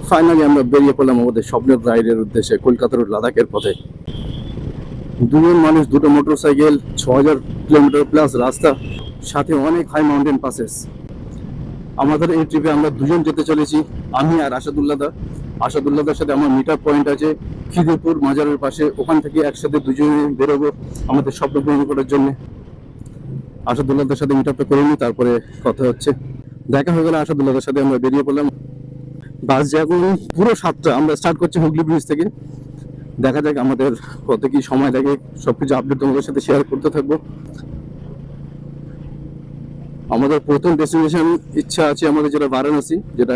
Finally আমরা বেরিয়ে পড়লাম আমাদের স্বপ্নের রাইডের উদ্দেশ্যে কলকাতার লাদাখের পথে। দুজন মানুষ, দুটো মোটরসাইকেল, 6000 কিলোমিটার প্লাস রাস্তা, সাথে অনেক হাই মাউন্টেন পাসেস। আমাদের এই ট্রিপে আমরা দুজন যেতে চলেছি, আমি আর আসাদুল্লাহর সাথে আমার মিট আপ পয়েন্ট আছে খিদিরপুর মাজারের পাশে। ওখান থেকে একসাথে দুজনে বেরোবো আমাদের স্বপ্ন পূরণ করার জন্য। আসাদুল্লাহর সাথে মিট আপটা করে নিই, তারপরে কথা হচ্ছে। দেখা হয়ে গেল আসাদুল্লাহর সাথে, আমরা বেরিয়ে পড়লাম। বাস যখন পুরো 7টা, আমরা স্টার্ট করছি হুগলি ব্রিজ থেকে। দেখা যাক আমাদের কত কি সময় লাগে, সবকিছু আপডেট তোমাদের সাথে শেয়ার করতে থাকবো। আমাদের প্রথম ডেস্টিনেশন ইচ্ছা আছে আমাদের, যেটা বারাণসী, যেটা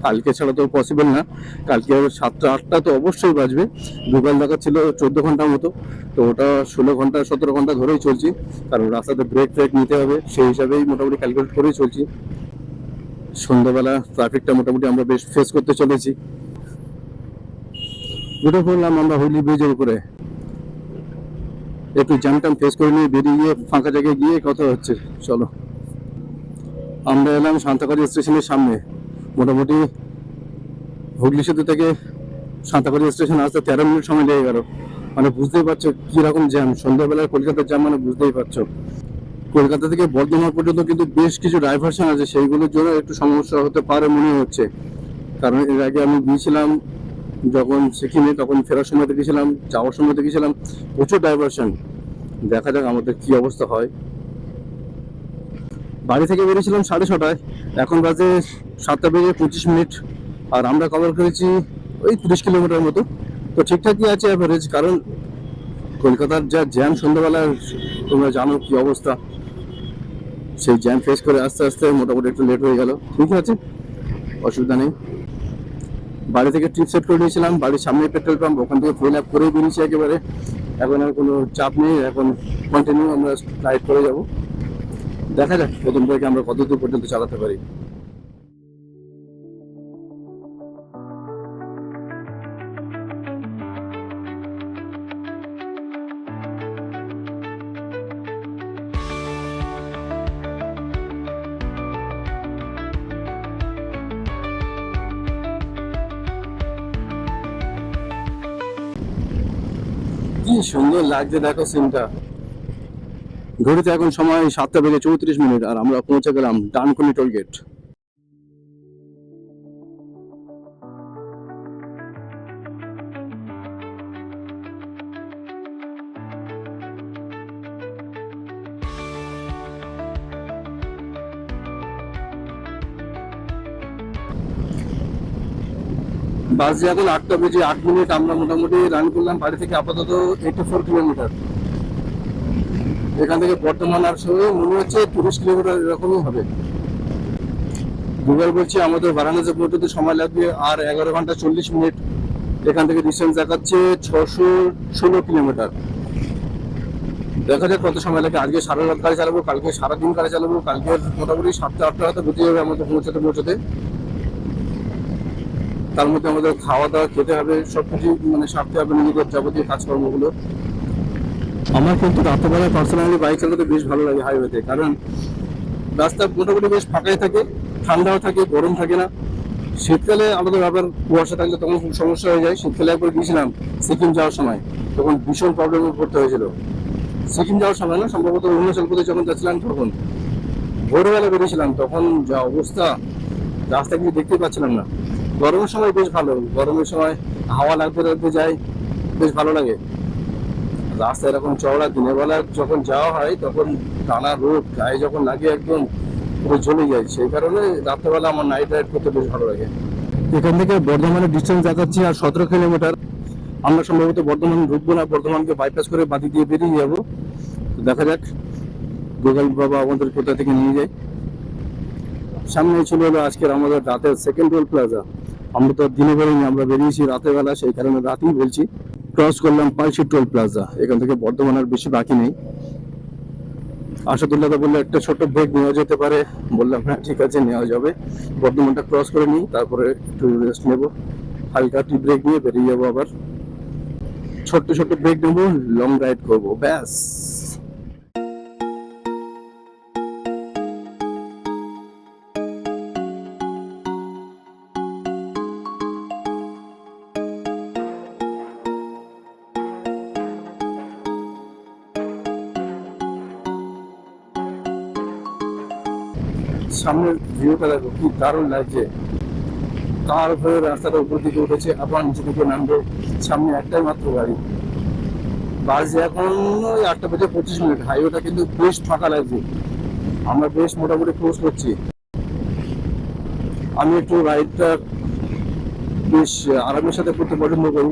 কালকে ছাড়া তো পসিবল না। কালকে 7টা-8টা তো অবশ্যই বাজবে। গুগল দেখাচ্ছিল 14 ঘন্টার মতো, তো ওটা 16 ঘন্টা 17 ঘন্টা ধরেই চলছি, কারণ রাস্তাতে ব্রেক ট্রেক নিতে হবে, সেই হিসাবেই মোটামুটি ক্যালকুলেট করেই চলছি। সন্ধ্যাবেলা ট্রাফিকটা মোটামুটি আমরা বেশ ফেস করতে চলেছি। উঠে পড়লাম আমরা হুগলি ব্রিজের উপরে, একটু জ্যাম ফেস করে নিয়ে বেরিয়ে গিয়ে ফাঁকা জায়গায় গিয়ে কথা হচ্ছে। চলো, আমরা এলাম সান্তাকাজি স্টেশনের সামনে। মোটামুটি হুগলি সেতু থেকে সান্তাকাজি স্টেশন আসতে 13 মিনিট সময় লেগে গেল। মানে বুঝতেই পারছো কিরকম জ্যাম, সন্ধ্যাবেলায় কলকাতার জ্যাম, মানে বুঝতেই পারছো। কলকাতা থেকে বর্ধমান পর্যন্ত কিন্তু বেশ কিছু ডাইভারশন আছে, সেইগুলোর জন্য একটু সমস্যা হতে পারে মনে হচ্ছে। কারণ এর আগে আমি গিয়েছিলাম যখন সিকিমে, তখন ফেরার সময় দেখেছিলাম, যাওয়ার সময় দেখেছিলাম প্রচুর ডাইভারশন। দেখা যাক আমাদের কি অবস্থা হয়। বাড়ি থেকে বেরিয়েছিলাম 6:30টায়, এখন বাজে 7টা বেজে 25 মিনিট, আর আমরা কভার করেছি ওই 30 কিলোমিটার মতো। তো ঠিকঠাকই আছে অ্যাভারেজ, কারণ কলকাতার যা জ্যাম সন্ধ্যাবেলা, তোমরা জানো কি অবস্থা। সেই জ্যাম ফেস করে আস্তে আস্তে মোটামুটি একটু লেট হয়ে গেল, ঠিক আছে, অসুবিধা নেই। বাড়ি থেকে ট্রিপ সেট করে নিয়েছিলাম, বাড়ির সামনে পেট্রোল পাম্প, ওখান থেকে ফুল আপ করেই বেরিয়েছি একেবারে। এখন আর কোনো চাপ নেই, এখন কন্টিনিউ আমরা রাইড করে যাব। দেখা যাক প্রথম থেকে আমরা কত দূর পর্যন্ত চালাতে পারি। কি সুন্দর লাগছে দেখো সিনটা। ঘড়িতে এখন সময় 7টা বেজে 34 মিনিট, আর আমরা পৌঁছে গেলাম ডানকুনি টোল গেট। বাস যে এখন 8টা বেজে 8 মিনিট, আমরা মোটামুটি রান করলাম বাড়ি থেকে আপাতত 84 কিলোমিটার। এখান থেকে বর্ধমান আর সময় মনে হচ্ছে 30 কিলোমিটার এরকমই হবে। গুগল বলছে আমাদের বারাণসী পৌঁছতে সময় লাগবে আর 11 ঘন্টা 40 মিনিট। এখান থেকে ডিস্টেন্স দেখাচ্ছে 616 কিলোমিটার। দেখা যাক কত সময় লাগে। আজকে সারা রাত গাড়ি চালাবো, কালকে সারাদিন গাড়ি চালাবো, কালকে মোটামুটি 7টা-8টা হয়তো বেঁচে যাবে আমাদের পৌঁছতে। তার মধ্যে আমাদের খাওয়া দাওয়া খেতে হবে, সবকিছু মানে সারতে হবে, নিজেদের যাবতীয় কাজকর্মগুলো। আমার কিন্তু রাত্রেবেলায় পার্সোনালি বাইক চালাতে বেশ ভালো লাগে হাইওয়েতে, কারণ রাস্তা মোটামুটি বেশ ফাঁকাই থাকে, ঠান্ডাও থাকে, গরম থাকে না। শীতকালে আলাদা ব্যাপার, কুয়াশা থাকলে তখন খুব সমস্যা হয়ে যায়। শীতকালে একবার গিয়েছিলাম সিকিম যাওয়ার সময়, তখন ভীষণ প্রবলেমে পড়তে হয়েছিল। সিকিম যাওয়ার সময় না, সম্ভবত অরুণাচল প্রদেশ যখন যাচ্ছিলাম, তখন ভোরবেলা বেরিয়েছিলাম, তখন যা অবস্থা, রাস্তা কিছু দেখতে পাচ্ছিলাম না। গরমের সময় বেশ ভালো, গরমের সময় হাওয়া লাগতে লাগতে যায়, বেশ ভালো লাগে। রাস্তা এরকম চওড়া, দিনের বেলা যখন যাওয়া হয় তখন টানা রোদ গায়ে যখন লাগে একদম পুরো জ্বলে যায়, সেই কারণে রাত্রেবেলা আমার নাইট রাইড করতে বেশ ভালো লাগে। এখান থেকে বর্ধমানের ডিস্টেন্স দেখাচ্ছি আর 17 কিলোমিটার। আমরা সম্ভবত বর্ধমান ঢুকবো না, বর্ধমানকে বাইপাস করে বাদি দিয়ে বেরিয়ে যাবো। দেখা যাক গুগল বাবা আমাদের কোথা থেকে নিয়ে যায়। সামনে চলে এলো আজকের আমাদের রাতের সেকেন্ড টোল প্লাজা। আমরা তো দিনে বেরোইনি, আমরা বেরিয়েছি রাতের বেলা, সেই কারণে রাতেই বলছি। ক্রস করলাম পালশি টোল প্লাজা, এখান থেকে বর্ধমান আর বেশি বাকি নেই। আসাদুল্লাহ বললে একটা ছোট ব্রেক নেওয়া যেতে পারে, বললাম হ্যাঁ ঠিক আছে নেওয়া যাবে। বর্ধমানটা ক্রস করে নিই, তারপরে একটু রেস্ট নেবো, হালকা টি ব্রেক নিয়ে বেরিয়ে যাবো। আবার ছোট্ট ছোট্ট ব্রেক নেবো, লং রাইড করবো, ব্যাস। সামনের ভিউটা দেখো কি দারুণ লাগছে। কার হয়ে রাস্তাটা উপর দিকে উঠেছে, আবার নিচে দিকে নামবে। সামনে একটাই মাত্র গাড়ি। বাজে এখন ওই 8:25, হাইওয়েটা কিন্তু বেশ ফাঁকা লাগছে। আমরা বেশ মোটামুটি ক্লোজ করছি। আমি একটু রাইডটা বেশ আরামের সাথে করতে পছন্দ করি।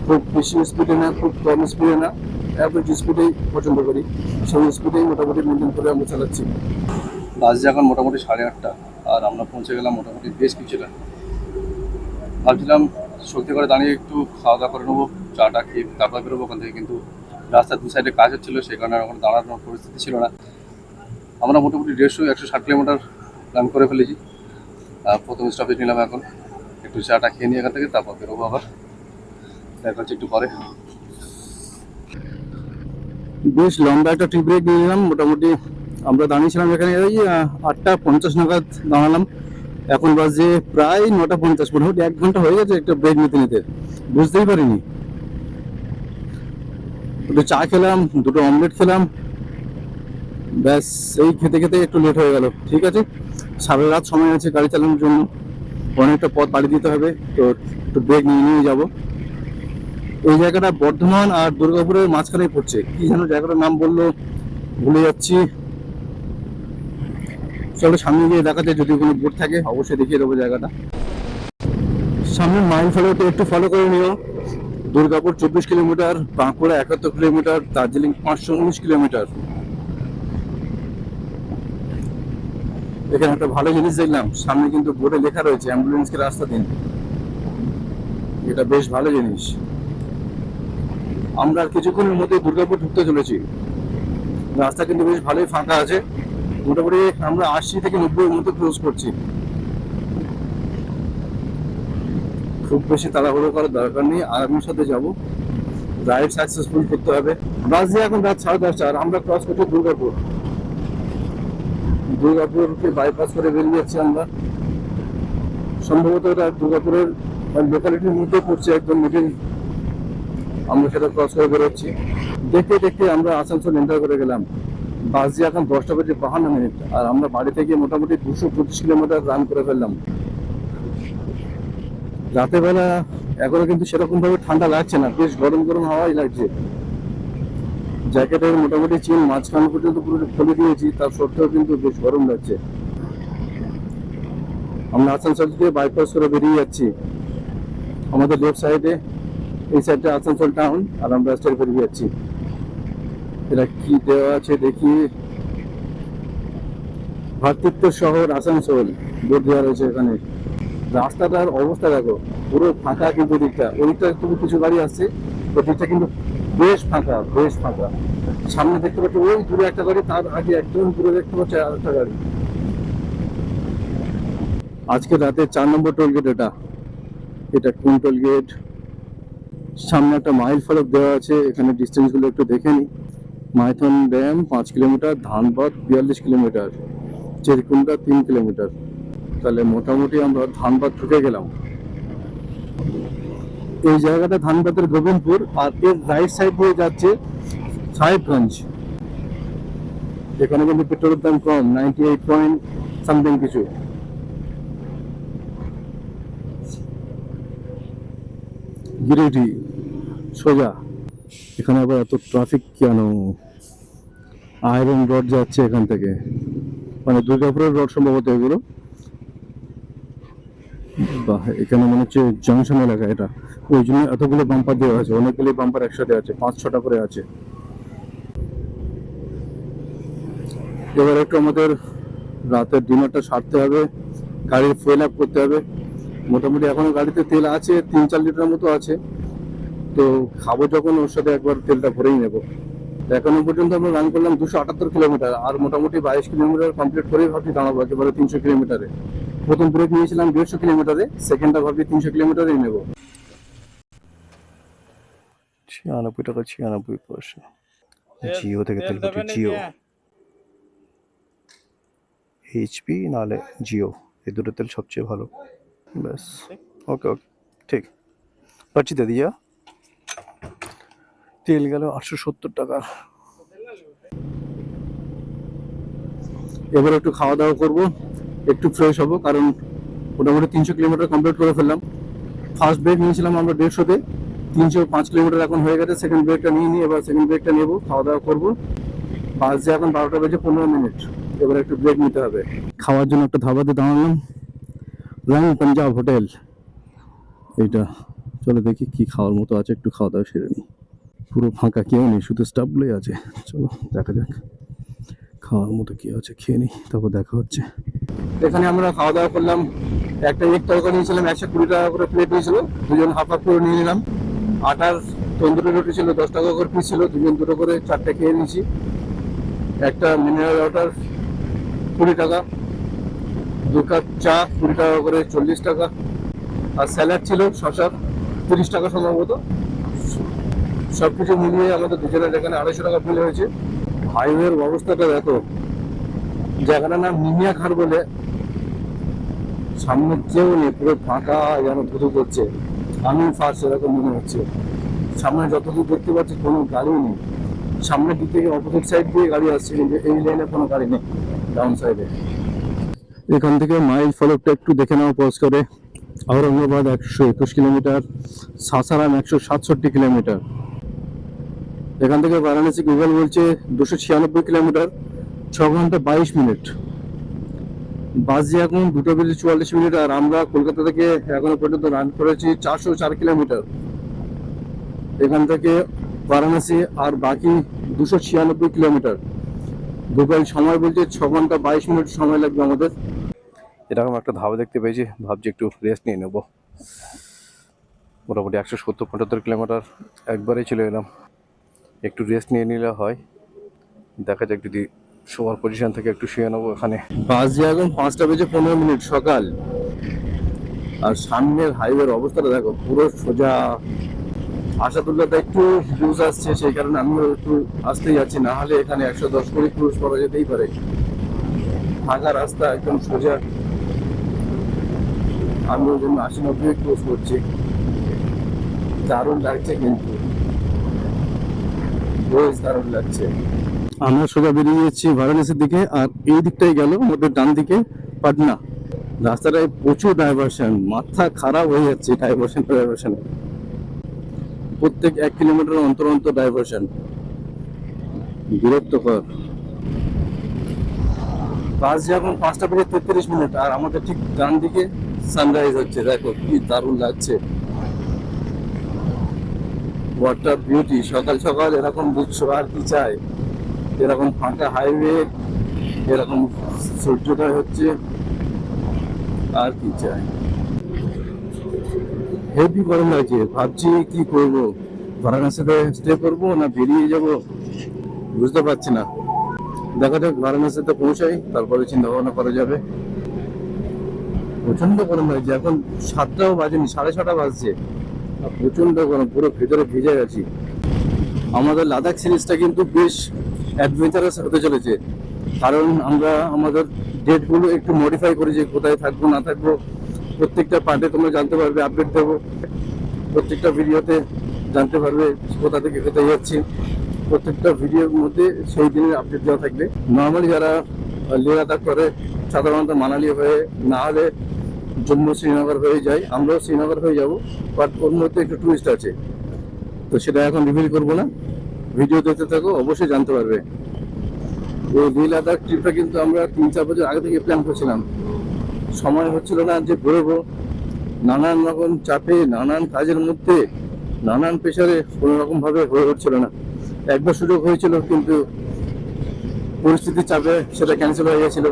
খুব বেশি স্পিডে না, খুব কম স্পিডে না, অ্যাভারেজ স্পিডেই পছন্দ করি। সেই স্পিডেই মোটামুটি মেনটেন করে আমরা চালাচ্ছি। বাজে এখন মোটামুটি 8:30, আর আমরা পৌঁছে গেলাম মোটামুটি বেশ কিছুটা। ভাবছিলাম সত্যি করে দাঁড়িয়ে একটু খাওয়া দাওয়া করে নেবো, চাটা খেয়ে তারপর বেরোবো ওখান থেকে, কিন্তু রাস্তার দু সাইডে কাজ হচ্ছিলো, সেই কারণে ওখানে দাঁড়ানোর পরিস্থিতি ছিল না। আমরা মোটামুটি 150-160 কিলোমিটার রান করে ফেলেছি। প্রথম স্টপেজ নিলাম এখন, একটু চাটা খেয়ে নিয়ে এখান থেকে তারপর বেরোবো আবার। দেখা হচ্ছে একটু পরে। বেশ লম্বা একটা টি ব্রেক নিয়ে নিলাম। মোটামুটি আমরা দাঁড়িয়েছিলাম এখানে ওই 8:50 নাগাদ দাঁড়ালাম। এখন বাজে প্রায় 9:50, মোটামুটি 1 ঘন্টা হয়ে গেছে একটা ব্রেক নিতে নিতে, বুঝতেই পারিনি। একটু চা খেলাম, 2টো অমলেট খেলাম, ব্যাস এই খেতে খেতে একটু লেট হয়ে গেল। ঠিক আছে, সারা রাত সময় আছে গাড়ি চালানোর জন্য, অনেকটা পথ পাড়ি দিতে হবে, তো একটু ব্রেক নিয়ে নিয়ে যাবো। এই জায়গাটা বর্ধমান আর দুর্গাপুরের মাঝখানে পড়ছে, কি যেন জায়গাটার নাম বললো, ভুলে যাচ্ছি। চলো সামনে গিয়ে দেখাতে, যদি কোনো বোর্ড থাকে অবশ্যই দেখিয়ে দেবো জায়গাটা। সামনে মাইল ফলোতে একটু ফলো করে নিও। Durgapur 24 kilometre, Bankura 71 kilometre, Darjeeling 519 kilometre. এখানে একটা ভালো জিনিস দেখলাম, সামনে কিন্তু বোর্ডে লেখা রয়েছে অ্যাম্বুলেন্সকে রাস্তা দিন। এটা বেশ ভালো জিনিস। আমরা আর কিছুক্ষণের মধ্যে দুর্গাপুর ঢুকতে চলেছি। রাস্তা কিন্তু বেশ ভালোই ফাঁকা আছে, মোটামুটি আমরা 80 থেকে 90 এর মধ্যে ক্লোজ করছি। খুব বেশি তাড়াহুড়ো করার দরকার নেই, আরামের সাথে যাবো, রাইড সাকসেসফুল করতে হবে। বাজে এখন রাত 10:30, আর আমরা ক্রস করছি দুর্গাপুর। দুর্গাপুরকে বাইপাস করে বেরিয়ে যাচ্ছি আমরা। সম্ভবত এটা দুর্গাপুরের লোকালিটির মধ্যে পড়ছে, একদম মিডিল। আমরা সেটা ক্রস করে বেরোচ্ছি। দেখতে দেখতে আমরা আসানসোল এন্টার করে গেলাম। বাজে এখন 10:52, আর আমরা বাড়ি থেকে মোটামুটি 225 কিলোমিটার রান করে ফেললাম। রাতের বেলা এখনো কিন্তু সেরকম ভাবে ঠান্ডা লাগছে না, বেশ গরম গরম হাওয়াই লাগছে। জ্যাকেটের মোটামুটি চেন মাঝখান পর্যন্ত পুরো খুলে দিয়েছি, তার সত্ত্বেও কিন্তু বেশ গরম লাগছে। আমরা আসানসোল থেকে বাইপাস করে বেরিয়ে যাচ্ছি। আমাদের লেফট সাইডে, এই সাইডে আসানসোল টাউন, আর আমরা স্টাইল বেরিয়ে যাচ্ছি। এটা কি দেওয়া আছে দেখি, ভ্রাতৃত্ব শহর আসানসোল বোর্ড দেওয়া রয়েছে এখানে। রাস্তাটার অবস্থা দেখো, পুরো ফাঁকা, কিন্তু দিকটা ওইদিকটা একটু কিছু গাড়ি আসছে, ওই দিকটা কিন্তু বেশ ফাঁকা, বেশ ফাঁকা। সামনে দেখতে পাচ্ছি ওই দূরে একটা গাড়ি, তার আগে একদম দূরে দেখতে পাচ্ছি আর একটা গাড়ি। আজকে রাতে 4 নম্বর টোল গেট এটা। এটা কোন টোল গেট? সামনে একটা মাইল ফলক দেওয়া আছে, এখানে ডিস্টেন্স গুলো একটু দেখে নি। Maithon dam 5 kilometre, Dhanbad 42 kilometre, Cherkunda 3 kilometre. তাহলে মোটামুটি আমরা ধানবাদ ঢুকে গেলাম। এই জায়গাটা ধানবাদের গোবিন্দপুর, আর এর রাইট সাইড দিয়ে যাচ্ছে সাহেবগঞ্জ। এখানে কিন্তু পেট্রোলের দাম কম, 98 পয়েন্ট সামথিং কিছু। গিরিডি সোজা। এখানে আবার এত ট্রাফিক কেন? আয়রন রড যাচ্ছে এখান থেকে, মানে দুর্গাপুরের রড সম্ভবত এগুলো। বাহ, এখানে মনে হচ্ছে জংশন এলাকা এটা, ওই জন্য এতগুলো বাম্পার দেওয়া আছে, অনেকগুলো বাম্পার একসাথে আছে, 5-6টা করে আছে। এবার একটু আমাদের রাতের ডিনারটা সারতে হবে, গাড়ির ফুয়েল আপ করতে হবে। মোটামুটি এখনো গাড়িতে তেল আছে, 3-4 লিটার মতো আছে, তো খাবো যখন ওর সাথে একবার তেলটা ভরেই নেবো। এখনো পর্যন্ত আমরা রান করলাম 278 কিলোমিটার, আর মোটামুটি 22 কিলোমিটার কমপ্লিট করেই ভাবছি দাঁড়াবো একেবারে 300 কিলোমিটারে। প্রথম ব্রেক নিয়েছিলাম 150 কিলোমিটারে, সেকেন্ডটা ভাবছি 300 কিলোমিটারেই নেবো। 96 টাকা 96 পয়সা। জিও থেকে তেল কাটি, জিও, এইচপি নাহলে জিও, এই দুটো তেল সবচেয়ে ভালো। ব্যাস, ওকে ওকে, ঠিক পাচ্ছি দাদিয়া। তেল গেল 870 টাকা। এবার একটু খাওয়া দাওয়া করবো, একটু ফ্রেশ হবো, কারণ মোটামুটি 300 কিলোমিটার কমপ্লিট করে ফেললাম। ফার্স্ট ব্রেক নিয়েছিলাম আমরা 150-তে, 305 কিলোমিটার এখন হয়ে গেছে। সেকেন্ড ব্রেকটা নিয়ে নিই, এবার সেকেন্ড ব্রেকটা নেবো, খাওয়া দাওয়া করবো। বাজে এখন 12টা বেজে 15 মিনিট, এবার একটু ব্রেক নিতে হবে। খাওয়ার জন্য একটা ধাবাতে দাঁড়ালাম, রং পাঞ্জাব হোটেল এইটা। চলো দেখি কি খাওয়ার মতো আছে, একটু খাওয়া দাওয়া সেরে নিই। পুরো ফাঁকা, কেউ নেই, শুধু স্টাফগুলোই আছে। চলো দেখা যাক খাওয়ার মতো কি আছে, খেয়ে নিই, তারপর দেখা হচ্ছে। এখানে আমরা খাওয়া দাওয়া করলাম। একটা এক তরকারি নিয়েছিলাম, 120 টাকা করে প্লেট নিয়েছিল, দুজন হাফ হাফ করে নিয়ে নিলাম। আটার তন্দুরি রুটি ছিল, 10 টাকা করে পিস ছিল, দুজন দুটো করে 4টে খেয়ে নিয়েছি। একটা মিনারেল ওয়াটার 20 টাকা, 2 কাপ চা 20 টাকা করে, 40 টাকা। আর স্যালাড ছিল শসা, 30 টাকা সম্ভবত। সবকিছু মিলিয়ে আমাদের দুজনের এখানে 250 টাকা বিল হয়েছে। হাইওয়ের অবস্থাটা দেখো, জায়গাটার নাম নিমিয়া ঘাট বলে। সামনে কেউ নেই, পুরো ফাঁকা, যেন ধুধু করছে। আমি ফার্স্ট এরকম মনে হচ্ছে। সামনে যতদূর দেখতে পাচ্ছি কোনো গাড়ি নেই। সামনের দিক থেকে অপোজিট সাইড দিয়ে গাড়ি আসছে, কিন্তু এই লাইনে কোনো গাড়ি নেই, ডাউন সাইডে। এখান থেকে মাইল ফলকটা একটু দেখে নেওয়া পজ করে। Aurangabad 121 kilometre, Sasaram 167 kilometre. এখান থেকে বারাণসী গুগল বলছে 296 কিলোমিটার, 6 ঘন্টা 22 মিনিট। বাজে এখন 2টা বেজে 44 মিনিট। আর আমরা কলকাতা থেকে এখনো পর্যন্ত রান করেছি 404 কিলোমিটার এখান থেকে বারাণসী, আর বাকি 296 কিলোমিটার। গুগল সময় বলছে 6 ঘন্টা 22 মিনিট সময় লাগবে আমাদের। এরকম একটা ধাবা দেখতে পেয়েছি, ভাবছি একটু রেস্ট নিয়ে নেবো। মোটামুটি 170-75 কিলোমিটার একবারেই চলে এলাম, একটু রেস্ট নিয়ে নিলে হয়। দেখা যাক, যদি শোয়ার পজিশন থেকে একটু শুয়ে নেবো এখানে। বাজে এখন 5টা বেজে 15 মিনিট সকাল। আর সামনের হাইওয়ের অবস্থাটা দেখো, পুরো সোজা। আশাদুল্লাহটা একটু ক্রুজ আসছে, সেই কারণে আমিও একটু আসতেই যাচ্ছি, না হলে এখানে 110 করে ক্রুজ করা যেতেই পারে। ফাঁকা রাস্তা, একদম সোজা। আমি ওই জন্য 80-90 ক্রুজ করছি। দারুণ লাগছে, কিন্তু বেশ দারুণ লাগছে। আমরা সোজা বেরিয়ে যাচ্ছি বারাণসীর দিকে, আর এই দিকটাই গেল আমাদের ডান দিকে পাটনা। রাস্তাটায় প্রচুর ডাইভারশন, মাথা খারাপ হয়ে যাচ্ছে ডাইভারশনে। প্রত্যেক 1 কিলোমিটার অন্তর অন্তর ডাইভারশন, বিরক্তকর। বাস যখন 5টা বেজে 33 মিনিট, আর আমাদের ঠিক ডান দিকে সানরাইজ হচ্ছে। দেখো কি দারুণ লাগছে, ওয়াটার বিউটি। সকাল সকাল এরকম দৃশ্য আর কি চাই। এরকম ফাঁকা হাইওয়ে, এরকম সূর্যোদয় হচ্ছে, আর কি চাই। হেভি গরম লাগছে, ভাবছি কি করব, বারাণসীতে স্টে করবো না বেরিয়ে যাব, বুঝতে পারছি না। দেখা যাক, বারাণসীতে পৌঁছাই, তারপরে চিন্তা ভাবনা করা যাবে। প্রচন্ড গরম লাগছে, এখন 7টাও বাজেনি, 6:30 বাজছে। প্রচন্ড গরম, পুরো ভেতরে ভিজে গেছি। আমাদের লাদাখ সিরিজটা কিন্তু বেশ অ্যাডভেঞ্চারাস হতে চলেছে, কারণ আমরা আমাদের ডেটগুলো একটু মডিফাই করেছি। কোথায় থাকবো না থাকবো প্রত্যেকটা পার্টে তোমরা জানতে পারবে, আপডেট দেবো। প্রত্যেকটা ভিডিওতে জানতে পারবে কোথা থেকে কোথায় যাচ্ছি। প্রত্যেকটা ভিডিওর মধ্যে সেই দিনের আপডেট দেওয়া থাকবে। নর্মালি যারা লেহ লাদাখ করে সাধারণত মানালি হয়ে, না হলে জম্মু শ্রীনগর হয়ে যায়। আমরাও শ্রীনগর হয়ে যাব, বাট ওর মধ্যে একটু টুইস্ট আছে, তো সেটা এখন রিভিল করবো না। ভিডিও দেখতে থাকো, অবশ্যই জানতে পারবে। এই লেহ লাদাখ ট্রিপটা কিন্তু আমরা 3-4 বছর আগে থেকে প্ল্যান করছিলাম, সময় হচ্ছিল না যে বেরোবো। নানান রকম চাপে, নানান কাজের মধ্যে, নানান প্রেশারে কোনো রকম ভাবে হয়ে উঠছিল না। একবার সুযোগ হয়েছিল, কিন্তু পরিস্থিতির চাপে সেটা ক্যান্সেল হয়ে গেছিল।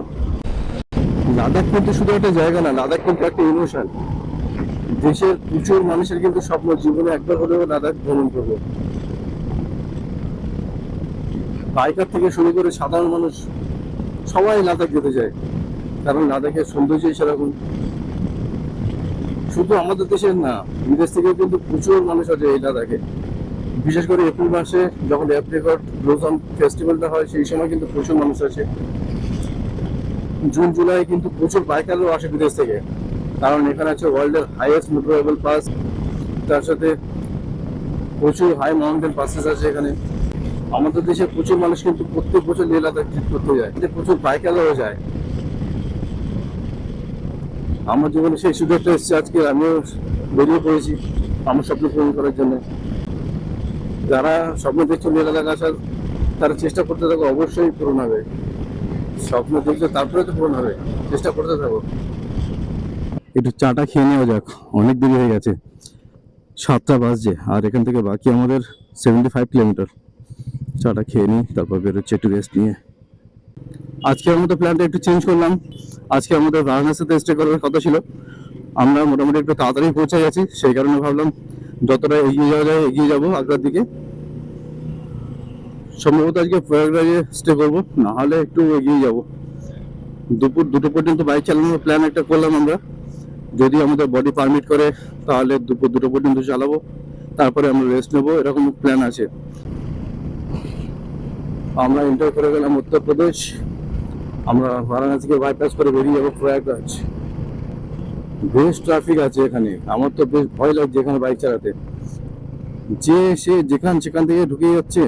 লাদাখ কিন্তু শুধু একটা জায়গা না, লাদাখ কিন্তু একটা ইমোশন। দেশের প্রচুর মানুষের কিন্তু স্বপ্ন জীবনে একবার হলেও লাদাখ ভ্রমণ করবো। বাইকার থেকে শুরু করে সাধারণ মানুষ সবাই লাদাখ যেতে চায়, কারণ লাদাখের সৌন্দর্যই সেরকম। শুধু আমাদের দেশের না, বিদেশ থেকেও কিন্তু প্রচুর মানুষ আছে এই লাদাখে। বিশেষ করে এপ্রিল মাসে যখন অ্যাপ্রিকট ব্লসম ফেস্টিভ্যালটা হয়, সেই সময় কিন্তু প্রচুর মানুষ আছে। জুন জুলাই কিন্তু প্রচুর বাইকারও আসে বিদেশ থেকে, কারণ এখানে আছে ওয়ার্ল্ডের হাইয়েস্ট মোটরেবল পাস, তার সাথে প্রচুর হাই মাউন্টেন পাসেস আছে এখানে। আমাদের দেশে প্রচুর মানুষ কিন্তু প্রত্যেক বছর লেহ লাদাখ ট্রিপ করতে যায়, প্রচুর বাইকারও যায়। আমার জীবনে সেই সুযোগটা এসেছে, আজকে আমিও বেরিয়ে পড়েছি আমার স্বপ্ন পূরণ করার জন্য। যারা স্বপ্ন দেখছে লেহ লাদাখ আসার, তারা চেষ্টা করতে থাকো, অবশ্যই পূরণ হবে। স্বপ্ন দেখলে তারপরে তো পূরণ হবে, চেষ্টা করতে থাকো। একটু চাটা খেয়ে নেওয়া যাক, অনেক দেরি হয়ে গেছে, 7টা বাজছে, আর এখান থেকে বাকি আমাদের 75 কিলোমিটার। চাটা খেয়ে নিই, তারপর বেরোচ্ছে একটু রেস্ট নিয়ে। আজকে আমাদের প্ল্যানটা একটু চেঞ্জ করলাম। আজকে আমাদের বারাণসীতে স্টে করার কথা ছিল, আমরা মোটামুটি একটু তাড়াতাড়ি পৌঁছে গেছি, সেই কারণে ভাবলাম যতটা এগিয়ে যাওয়া যায় এগিয়ে যাবো আগ্রার দিকে। সম্ভবত আজকে প্রয়াগরাজে স্টে করবো, না হলে একটু এগিয়ে যাব। দুপুর 2টো পর্যন্ত বাইক চালানোর প্ল্যান একটা করলাম আমরা, যদি আমাদের বডি পারমিট করে তাহলে দুপুর 2টো পর্যন্ত চালাবো, তারপরে আমরা রেস্ট নেবো, এরকম প্ল্যান আছে। আমরা এন্টার করে গেলাম উত্তরপ্রদেশ, আমরা বারাণসীকে বাইপাস করে বেরিয়ে যাবো প্রয়াগরাজ। বেশ ট্রাফিক আছে এখানে, আমার তো বেশ ভয় লাগছে এখানে বাইক চালাতে, যে সে যেখান সেখান থেকে ঢুকে যাচ্ছে।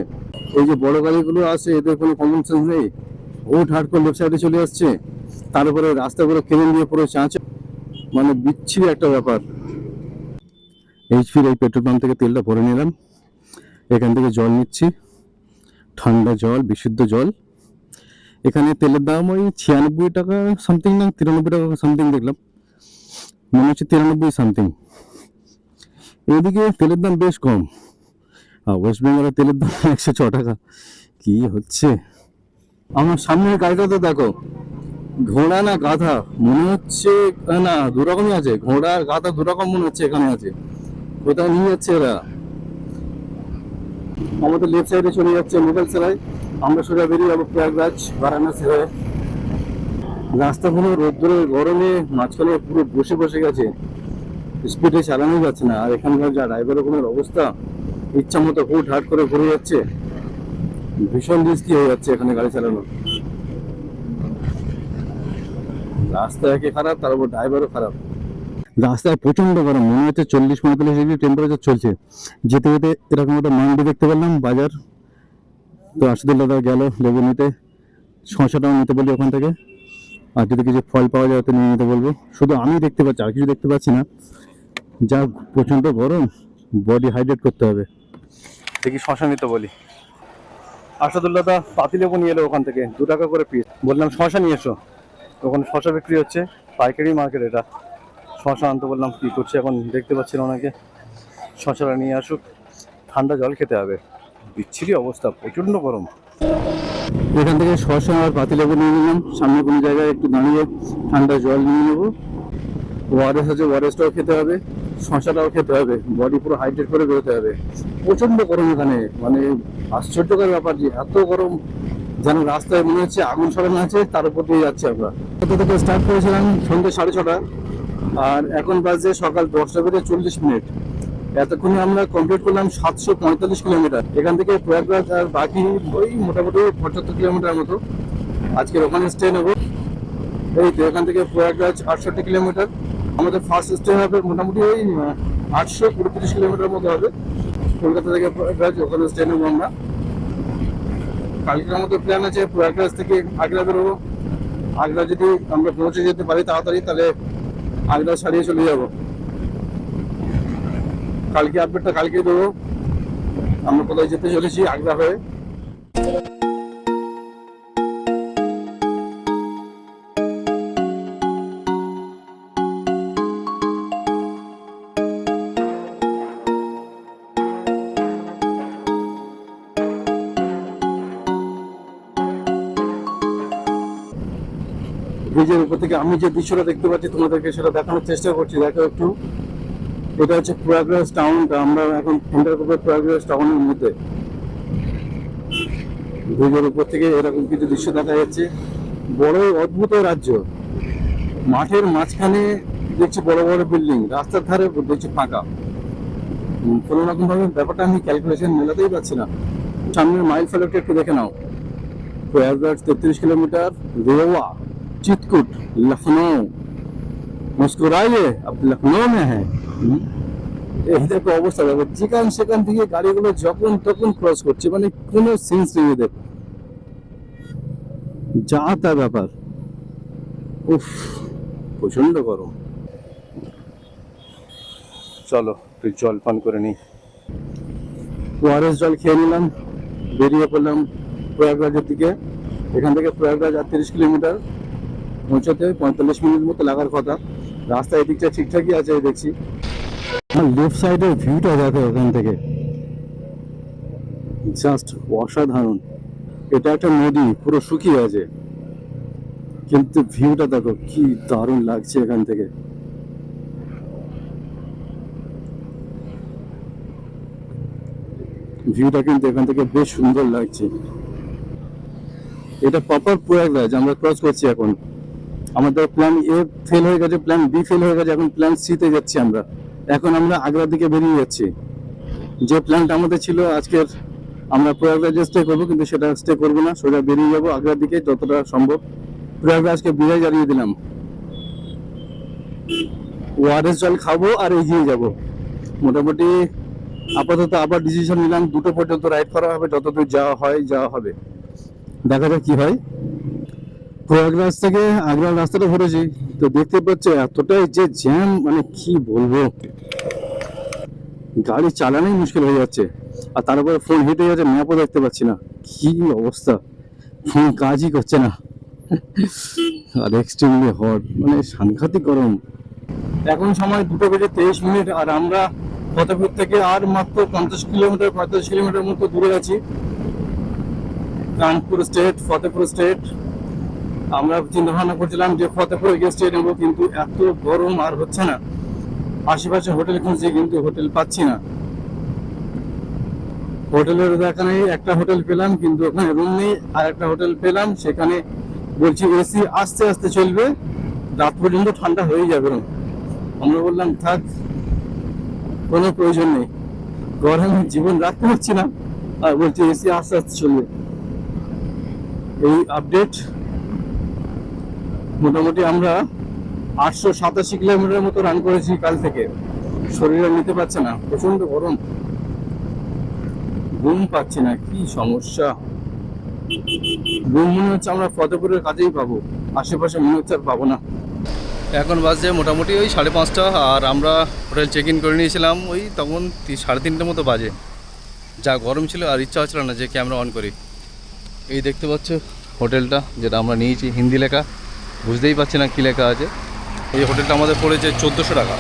এই যে বড় গাড়িগুলো আছে, এদের কোনো কমন সেন্স নেই, হুট হাট করে লেফট সাইডে চলে আসছে, তারপরে রাস্তাগুলো কেমন দিয়ে পড়ে চাঁচে, মানে বিচ্ছিরি একটা ব্যাপার। এইচপির এই পেট্রোল পাম্প থেকে তেলটা ভরে নিলাম, এখান থেকে জল নিচ্ছি, ঠান্ডা জল, বিশুদ্ধ জল। এখানে তেলের দাম ওই 96 টাকা সামথিং, না 93 টাকা সামথিং দেখলাম, মনে হচ্ছে 93 সামথিং। এইদিকে তেলের দাম বেশ কম, আর ওয়েস্ট বেঙ্গলে তেলের দাম 106 টাকা। কি হচ্ছে? আমার সামনের গাড়িটাতে দেখো, ঘোড়া না গাধা মনে হচ্ছে, না দুরকমই আছে, ঘোড়া আর গাধা দুরকম মনে হচ্ছে এখানে আছে। কোথায় নিয়ে যাচ্ছে এরা? আমাদের লেফট সাইডে চলে যাচ্ছে মুঘলসরাই, আমরা সোজা বেরিয়ে যাবো প্রয়াগরাজ বারাণসী হয়ে। রাস্তাগুলো রোদ্দুরে গরমে মাঝখানে পুরো বসে বসে গেছে, স্পিডে চালানো যাচ্ছে না। আর এখানকার যা ড্রাইভার রকমের অবস্থা, ইচ্ছা মতো হুট হাট করে ঘুরে যাচ্ছে, ভীষণ রিস্কি হয়ে যাচ্ছে এখানে গাড়ি চালানো। রাস্তা একে খারাপ, তার উপর ড্রাইভারও খারাপ। রাস্তায় প্রচন্ড গরম, মনে হচ্ছে 40-45 ডিগ্রি টেম্পারেচার চলছে। যেতে যেতে এরকম একটা মান্ডি দেখতে পেলাম, বাজার। তো আশিদুল দাদা গেল লেবু নিতে, শশাটাও নিতে বলি ওখান থেকে, আর যদি কিছু ফল পাওয়া যায় তো নিয়ে নিতে বলবো। শুধু আমি দেখতে পাচ্ছি, আর কিছু দেখতে পাচ্ছি না, যা প্রচন্ড গরম, বডি হাইড্রেট করতে হবে। দেখি শশা নিতে বলি। আশিদুল দাদা পাতিলেবু নিয়ে এলো ওখান থেকে, 2 টাকা করে পিস। বললাম শশা নিয়ে এসো, ওখানে শশা বিক্রি হচ্ছে, পাইকারি মার্কেট এটা। শশা আনতে বললাম, কি করছে এখন দেখতে পাচ্ছি না ওনাকে। শশাটা নিয়ে আসুক, ঠান্ডা জল খেতে হবে, বিচ্ছিরি অবস্থা, প্রচন্ড গরম। এখান থেকে শশা আর পাতিলেবু নিয়ে নিলাম, সামনে কোনো জায়গায় একটু দাঁড়িয়ে ঠান্ডা জল নিয়ে নেবো। ওআরএস আছে, ওআরএসটাও খেতে হবে, শশাটাও খেতে হবে, বডি পুরো হাইড্রেট করে বেরোতে হবে। প্রচন্ড গরম এখানে, মানে আশ্চর্যকর ব্যাপার যে এত গরম, যেন রাস্তায় মনে হচ্ছে আগুন সরানো আছে, তার উপর দিয়ে যাচ্ছে আমরা। কোথা থেকে স্টার্ট করেছিলাম সন্ধ্যে 6:30, আর এখন বাজে সকাল 10টা বেজে 40 মিনিট। এতক্ষণে আমরা কমপ্লিট করলাম 745 কিলোমিটার এখান থেকে প্রয়াগরাজ, আর বাকি ওই মোটামুটি 75 কিলোমিটার মতো। আজকের ওখানে স্টে নেবো। এই তো এখান থেকে প্রয়াগরাজ 68 কিলোমিটার, আমাদের ফার্স্ট স্টে হবে মোটামুটি ওই 835 কিলোমিটার মতো হবে। কলকাতা থেকে প্রয়াগরাজ, ওখানে স্টে নেবো আমরা। কালকে আমাদের প্ল্যান আছে প্রয়াগরাজ থেকে আগ্রা বেরোবো। আগ্রা যদি আমরা পৌঁছে যেতে পারি তাড়াতাড়ি, তাহলে আগ্রা ছাড়িয়ে চলে যাব। কালকে আপডেটটা কালকে দেবো আমরা কোথায় যেতে চলেছি আগ্রা হয়ে। ব্রিজের উপর থেকে আমি যে দৃশ্যটা দেখতে পাচ্ছি তোমাদেরকে সেটা দেখানোর চেষ্টা করছি, দেখো একটু। এটা হচ্ছে প্রয়াগরাজ টাউনটা, আমরা এখন এন্টার করবো প্রয়াগরাজ টাউনের মধ্যে। ব্রিজের উপর থেকে এরকম কিছু দৃশ্য দেখা যাচ্ছে। বড় অদ্ভুত রাজ্য, মাঠের মাঝখানে দেখছি বড় বড় বিল্ডিং, রাস্তার ধারে দেখছি ফাঁকা। কোনো রকম ভাবে ব্যাপারটা আমি ক্যালকুলেশন মেলাতেই পারছি না। সামনের মাইল ফলকটা একটু দেখে নাও। प्रयागराज 33 किलोमीटर, रेवा, चित्रकूट, लखनऊ। मुस्कुराइए, अब लखनऊ में है। এই দেখো অবস্থা, দেখো যেখান সেখান থেকে গাড়িগুলো যখন তখন ক্রস করছে, মানে কোনো সেন্স নেই এদের, যা তা ব্যাপার। উফ, প্রচন্ড গরম। চলো তুই জল পান করে নি। ওআরএস জল খেয়ে নিলাম, বেরিয়ে পড়লাম প্রয়াগরাজের দিকে। এখান থেকে প্রয়াগরাজ 38 কিলোমিটার, পৌঁছাতে 45 মিনিট মতো লাগার কথা। রাস্তা এদিকটা ঠিকঠাকই আছে দেখছি। আমার লেফট সাইডের ভিউটা দেখো ওখান থেকে, জাস্ট অসাধারণ। এটা একটা নদী, পুরো শুকিয়ে আছে, কিন্তু ভিউটা দেখো কি দারুণ লাগছে এখান থেকে। ভিউটা কিন্তু এখান থেকে বেশ সুন্দর লাগছে। এটা প্রপার প্রয়াগরাজ আমরা ক্রস করছি এখন। আমাদের প্ল্যান এ ফেল হয়ে গেছে, প্ল্যান বি ফেল হয়ে গেছে, এখন প্ল্যান সি তে যাচ্ছি আমরা। এখন আমরা আগ্রার দিকে বেরিয়ে যাচ্ছি। যে প্ল্যানটা আমাদের ছিল আজকের, আমরা প্রয়াগরাজে স্টে করবো, কিন্তু সেটা স্টে করবো না, সোজা বেরিয়ে যাবো আগ্রার দিকে যতটা সম্ভব। প্রয়াগরাজকে বিদায় জানিয়ে দিলাম। ওআরএস জল খাবো আর এগিয়ে যাব মোটামুটি। আপাতত আবার ডিসিশন নিলাম 2টো পর্যন্ত রাইড করা হবে, যতদূর যাওয়া হয় যাওয়া হবে, দেখা যাক কি হয়। প্রয়াগরাজ থেকে আগ্রার রাস্তাটা ধরেছি, তো দেখতে পাচ্ছ এতটাই যে জ্যাম, মানে কি বলবো, গাড়ি চালানোই মুশকিল হয়ে যাচ্ছে। আর তার উপরে ফোন হিট হয়ে যাচ্ছে, ম্যাপও দেখতে পাচ্ছি না, কি অবস্থা, ফোন কাজই করছে না। আর এক্সট্রিমলি হট, মানে সাংঘাতিক গরম। এখন সময় 2:23, আর আমরা ফতেপুর থেকে আর মাত্র 45 কিলোমিটার মতো দূরে আছি। Kanpur state, Fatehpur state. আমরা চিন্তা ভাবনা করছিলাম যে ফতেপুরে গিয়ে স্টে নেবো, কিন্তু এত গরম আর হচ্ছে না। আশেপাশে হোটেল খুঁজছি, কিন্তু হোটেল পাচ্ছি না। হোটেলের এখানে একটা হোটেল পেলাম, কিন্তু ওখানে রুম নেই। আর একটা হোটেল পেলাম, সেখানে বলছি এসি আস্তে আস্তে চলবে, রাত পর্যন্ত ঠান্ডা হয়ে যাবে। আমরা বললাম থাক, কোনো প্রয়োজন নেই, গরমে জীবন রাখতে পারছি না, আর বলছি এসি আস্তে আস্তে চলবে। এই আপডেট। মোটামুটি আমরা 887 কিলোমিটার মতো রান করেছি কাল থেকে। শরীরে নিতে পারছে না, প্রচন্ড গরম, ঘুম পাচ্ছি না, কি সমস্যা। ঘুম মনে হচ্ছে আমরা ফতেপুরের কাছেই পাবো, আশেপাশে মনে হচ্ছে আর পাবো না। এখন বাজে মোটামুটি ওই 5:30, আর আমরা হোটেল চেক ইন করে নিয়েছিলাম ওই তখন 3:30 মতো বাজে। যা গরম ছিল, আর ইচ্ছা হচ্ছিল না যে ক্যামেরা অন করি। এই দেখতে পাচ্ছ হোটেলটা, যেটা আমরা নিয়েছি, হিন্দি লেখা, বুঝতেই পারছি না কী লেখা আছে। এই হোটেলটা আমাদের পড়েছে 1400 টাকা।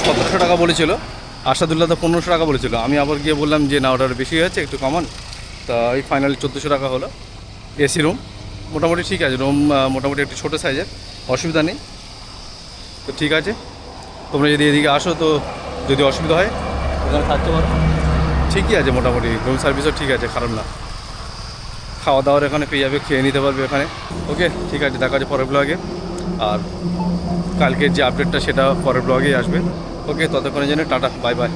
1700 টাকা বলেছিল, আসাদুল্লাহ তো 1500 টাকা বলেছিল। আমি আবার গিয়ে বললাম যে না, ওটার বেশি হয়েছে, একটু কমান। তা এই ফাইনালি 1400 টাকা হলো। এসি রুম মোটামুটি ঠিক আছে, রুম মোটামুটি একটু ছোটো সাইজের, অসুবিধা নেই। তো ঠিক আছে, তোমরা যদি এদিকে আসো তো যদি অসুবিধা হয় ওখানে থাকতে পারো। ঠিকই আছে মোটামুটি, রুম সার্ভিসও ঠিক আছে, খারাপ না। খাওয়া দাওয়ার এখানে পেয়ে যাবে, খেয়ে নিতে পারবে এখানে। ওকে ঠিক আছে, দেখা যাচ্ছে পরের ব্লগে। আর কালকের যে আপডেটটা সেটা পরের ব্লগেই আসবে। ওকে, ততক্ষণের জন্য টাটা, বাই বাই।